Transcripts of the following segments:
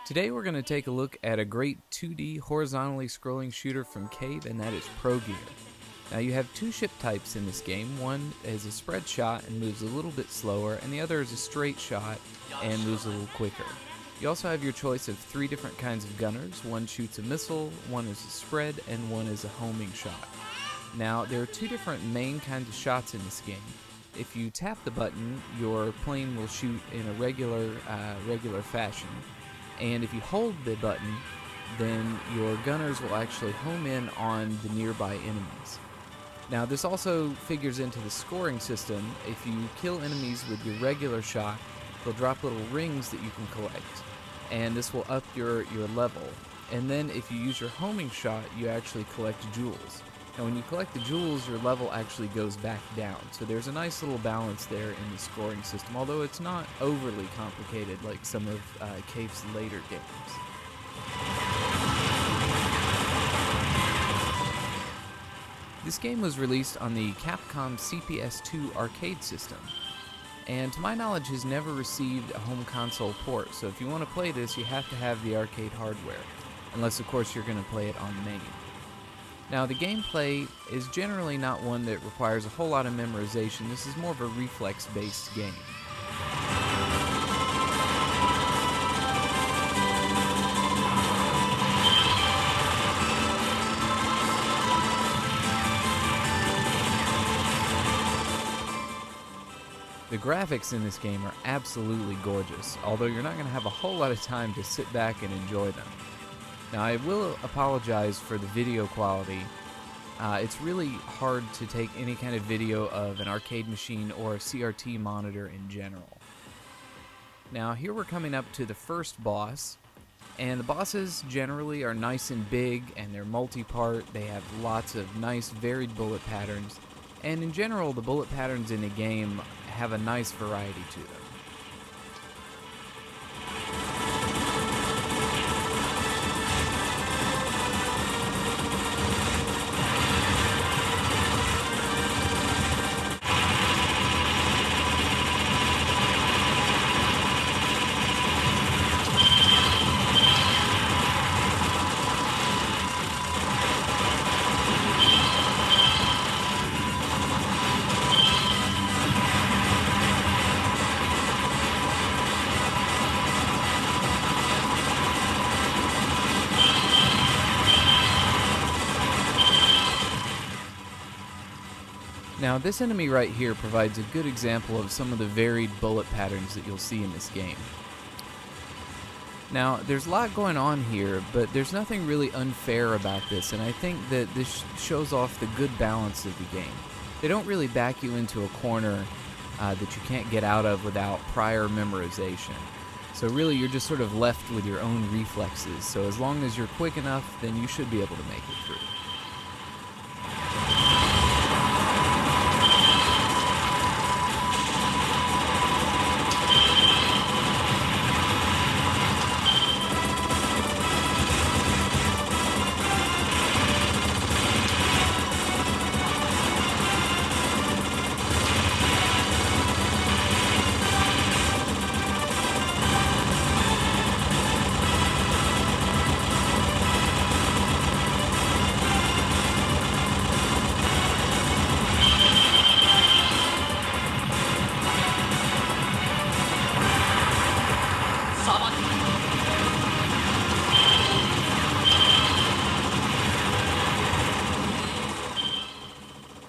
Today we're going to take a look at a great 2D horizontally scrolling shooter from Cave, and that is Progear. Now you have two ship types in this game. One is a spread shot and moves a little bit slower, and the other is a straight shot and moves a little quicker. You also have your choice of three different kinds of gunners. One shoots a missile, one is a spread, and one is a homing shot. Now there are two different main kinds of shots in this game. If you tap the button, your plane will shoot in a regular fashion. And if you hold the button, then your gunners will actually home in on the nearby enemies. Now this also figures into the scoring system. If you kill enemies with your regular shot, they'll drop little rings that you can collect, and this will up your level. And then if you use your homing shot, you actually collect jewels. Now when you collect the jewels, your level actually goes back down. So there's a nice little balance there in the scoring system, although it's not overly complicated like some of Cave's later games. This game was released on the Capcom CPS-2 arcade system, and to my knowledge has never received a home console port, so if you want to play this, you have to have the arcade hardware, unless of course you're going to play it on MAME. Now the gameplay is generally not one that requires a whole lot of memorization. This is more of a reflex-based game. The graphics in this game are absolutely gorgeous, although you're not going to have a whole lot of time to sit back and enjoy them. Now I will apologize for the video quality. It's really hard to take any kind of video of an arcade machine or a CRT monitor in general. Now here we're coming up to the first boss, and the bosses generally are nice and big, and they're multi-part. They have lots of nice varied bullet patterns, and in general the bullet patterns in the game have a nice variety to them. Now this enemy right here provides a good example of some of the varied bullet patterns that you'll see in this game. Now there's a lot going on here, but there's nothing really unfair about this, and I think that this shows off the good balance of the game. They don't really back you into a corner that you can't get out of without prior memorization. So really you're just sort of left with your own reflexes, so as long as you're quick enough, then you should be able to make it through.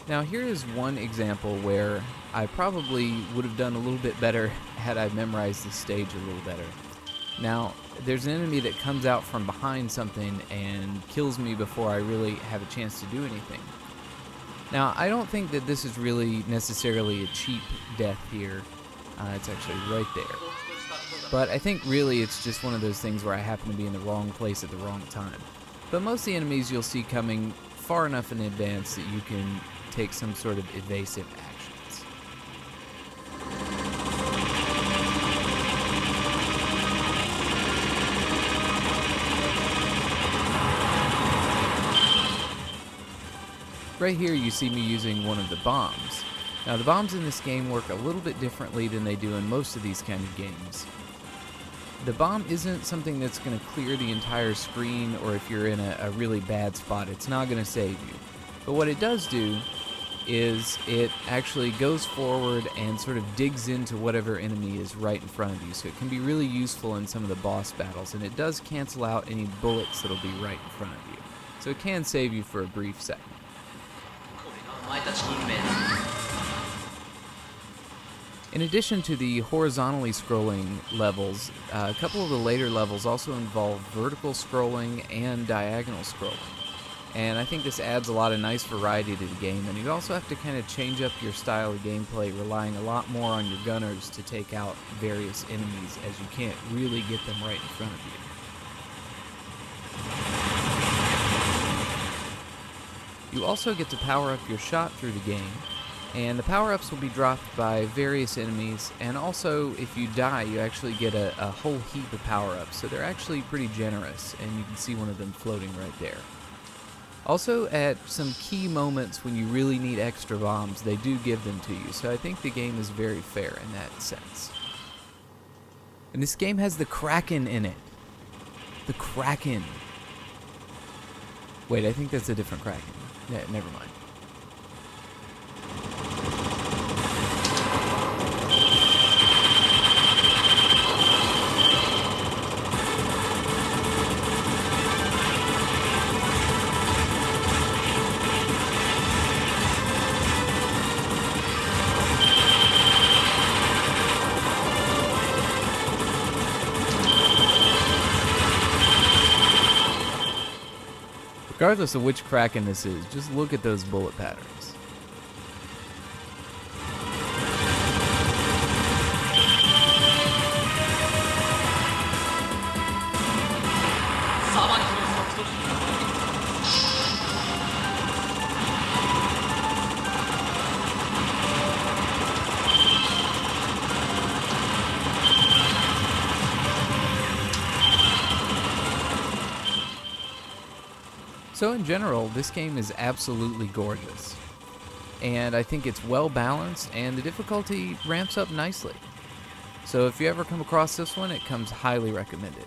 Now here is one example where I probably would have done a little bit better had I memorized this stage a little better. Now there's an enemy that comes out from behind something and kills me before I really have a chance to do anything. Now I don't think that this is really necessarily a cheap death here. It's actually right there. But I think really it's just one of those things where I happen to be in the wrong place at the wrong time. But most of the enemies you'll see coming far enough in advance that you can take some sort of evasive actions. Right here you see me using one of the bombs. Now the bombs in this game work a little bit differently than they do in most of these kind of games. The bomb isn't something that's going to clear the entire screen, or if you're in a really bad spot, it's not going to save you. But what it does do is it actually goes forward and sort of digs into whatever enemy is right in front of you. So it can be really useful in some of the boss battles, and it does cancel out any bullets that'll be right in front of you. So it can save you for a brief second. In addition to the horizontally scrolling levels, a couple of the later levels also involve vertical scrolling and diagonal scrolling. And I think this adds a lot of nice variety to the game, and you also have to kind of change up your style of gameplay, relying a lot more on your gunners to take out various enemies, as you can't really get them right in front of you. You also get to power up your shot through the game, and the power-ups will be dropped by various enemies, and also if you die you actually get a whole heap of power-ups, so they're actually pretty generous, and you can see one of them floating right there. Also, at some key moments when you really need extra bombs, they do give them to you, so I think the game is very fair in that sense. And this game has the Kraken in it. The Kraken. Wait, I think that's a different Kraken. Yeah, never mind. Regardless of which Kraken this is, just look at those bullet patterns. So in general, this game is absolutely gorgeous, and I think it's well balanced, and the difficulty ramps up nicely. So if you ever come across this one, it comes highly recommended.